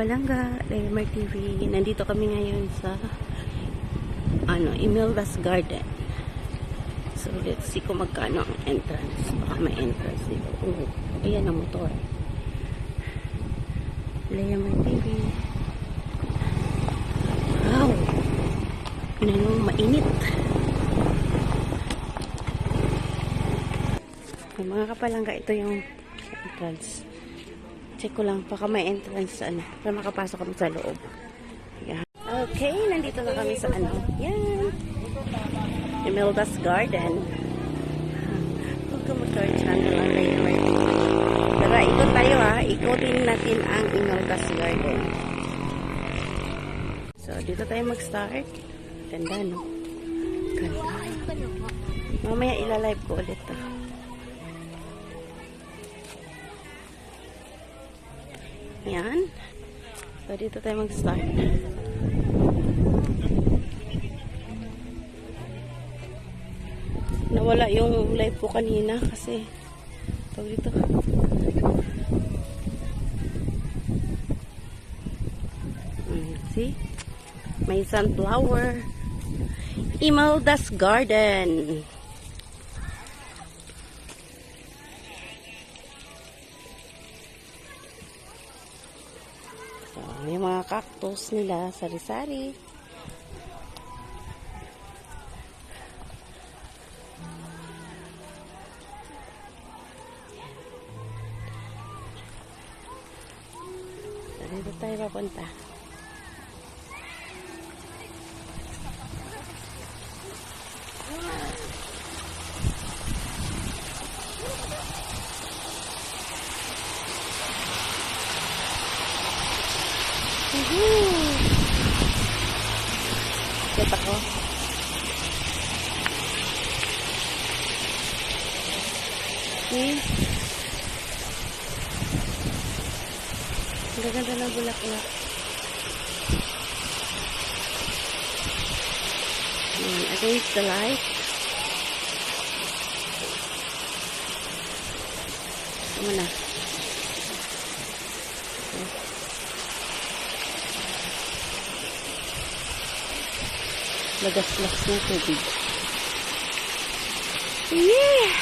kapalangga, Lemar TV. Nandito kami ngayon sa Imelda's Garden. So let's see kung magkano ang entrance. Baka may entrance dito. Oh, ayan ang motor. Lemar TV. Wow! Yung mainit. Yung mga kapalangga, ito yung entrance. Check ko lang, baka may entrance para makapasok kami sa loob. Yan. Okay, nandito na kami sa yan. Imelda's Garden. Welcome to our channel ang Lemar TV. Tara, ikot tayo ikotin natin ang Imelda's Garden. So, dito tayo mag-start. Ganda, no? Ganda. Mamaya ilalive ko ulit to. Yan. So, dito tayo mag-start. Nawala yung live ko kanina kasi dito. See? May sunflower. Imelda's Garden. So, yung mga cactus nila, sari-sari. So, dito tayo papunta. Kita ko. See? Ang gaganda ng bulaklak. Against the light. Ano na? Lagas-las ng tubig. Yeah!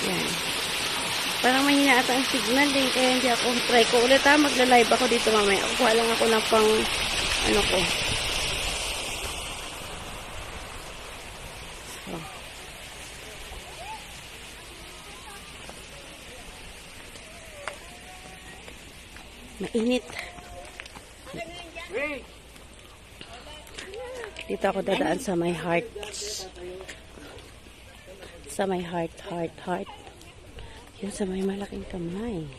Yan. Parang mahina ata ang signal din, kaya hindi ako try ko ulit magla-live ako dito mamaya. Kuha lang ako ng pang ko. So. Mainit. Dito ako dadaan sa my heart. Sa my heart. Yun sa may malaking kamay.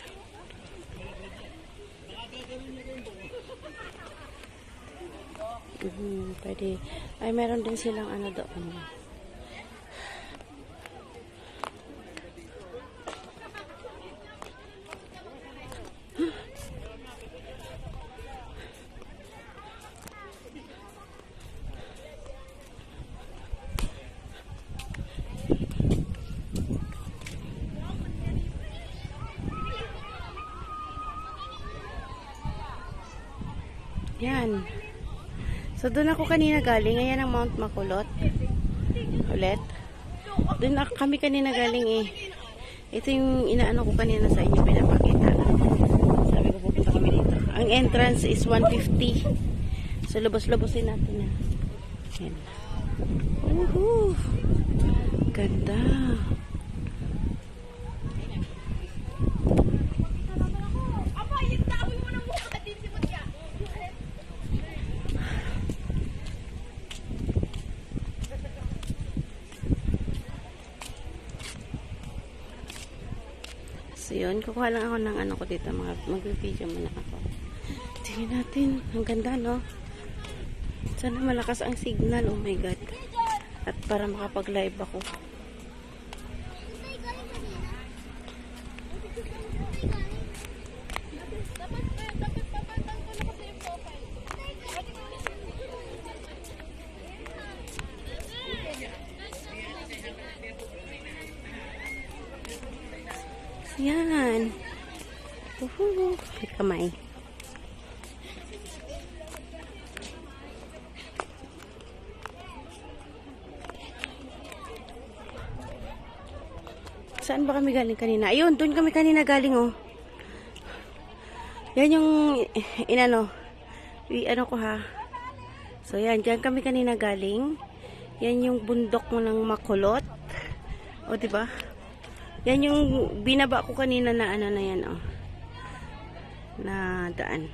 Pwede. Ay, meron din silang doon. Yan. So, doon ako kanina galing. Ayan ang Mount Makulot. Ulit. Doon kami kanina galing Ito yung inaano ko kanina sa inyo. Pinapakita. Sabi ko pupunta kami dito. Ang entrance is 150. So, lubos-lubosin natin yan. Yan. Ganda. So yun, kukuha lang ako ng ko dito, mag-video muna ako. Tingnan natin, ang ganda, no? Sana malakas ang signal, oh my god. At para makapag-live ako. Yan. Uhuhu. Kamay. Saan ba kami galing kanina? Ayun, doon kami kanina galing, oh. Yan yung, ano ko ha. So, yan, dyan kami kanina galing. Yan yung bundok mo ng makulot. O, diba? Yan yung binaba ko kanina na ano na yan, oh. Na daan.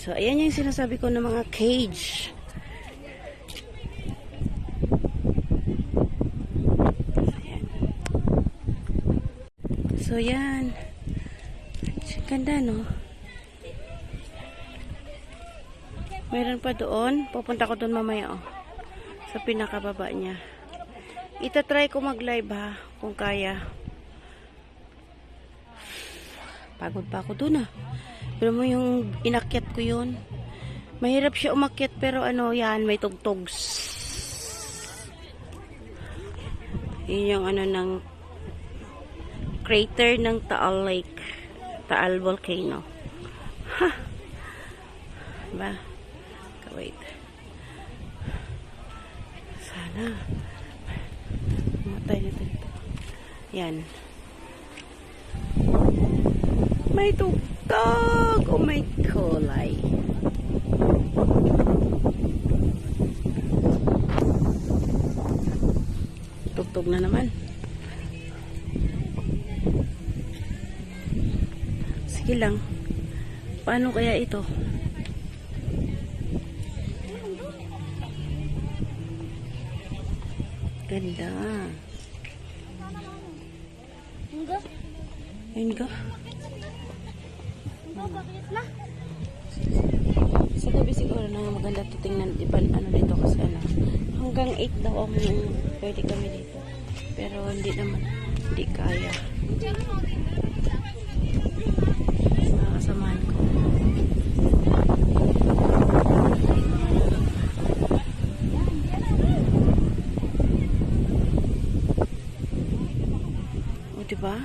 So, ayan yung sinasabi ko ng mga cage. So, yan. Ganda, no? Mayroon pa doon. Pupunta ko doon mamaya, oh. Sa pinakababa niya. Itatry ko mag-live, ha. Kung kaya. Pagod pa ako doon, ah. Pero mo yung inakyat ko yun. Mahirap siya umakyat, pero ano, yan, may tugtugs. Yun yung ano ng crater ng Taal Lake. Taal Volcano. Ha! Diba? Wait. Sana. Matay nito ito. Yan. May tugtog! Oh my kulay. Tugtog na naman. Sige lang. Paano kaya ito? Ganda. Ayun ka. Sa gabi siguro na maganda ito tingnan. Ano dito kasi ano. Hanggang 8 daw ang pwede kami dito. Pero hindi naman. Hindi kaya. Kasamahan ko. O, diba?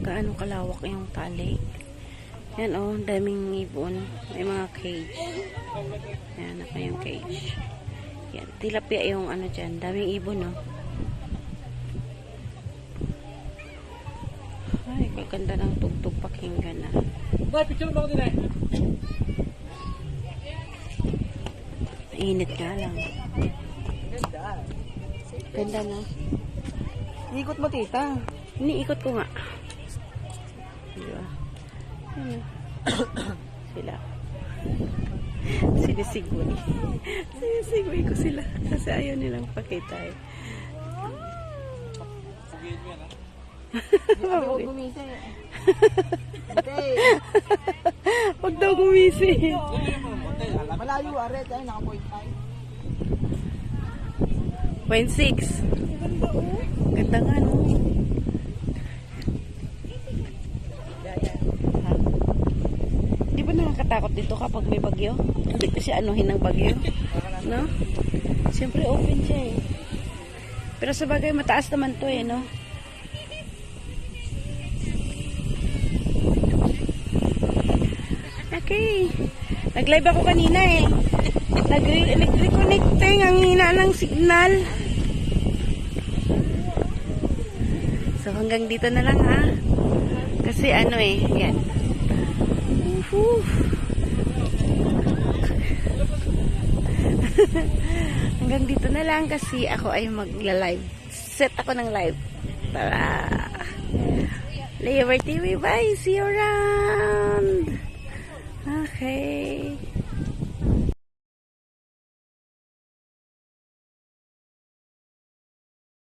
Gaano kalawak yung tali. Yan, oh, daming ibon. May mga cage. Yan, ako yung cage. Yan, tilapia yung ano dyan. Daming ibon, no? Ay, kaganda ng tugtog pakinggan na. Picture mo ako din eh. Init nga lang. Ganda. Ganda na. Ikot mo, tita. Iniikot ko nga. Diba? Ano? Sila. Sinisigway. Sinisigway ko sila. Kasi ayaw nilang pakita eh. Huwag gumisi. Huwag daw gumisi. Malayo, aret. Ay, naka-point 0.6. Ganda nga, no? Ha? Di ba nakakatakot dito kapag may bagyo? Hindi ko siya anuhin ng bagyo. No? Siyempre open siya eh. Pero sa bagay mataas naman to eh, no? Okay. Nag-live ako kanina eh. Nag-reconnecting ang hina ng signal. So hanggang dito na lang ha. Kasi ano eh, yan. Hanggang dito na lang kasi ako ay magla-live. Set ako ng live. Tara. Layover TV, bye. See you around. Okay.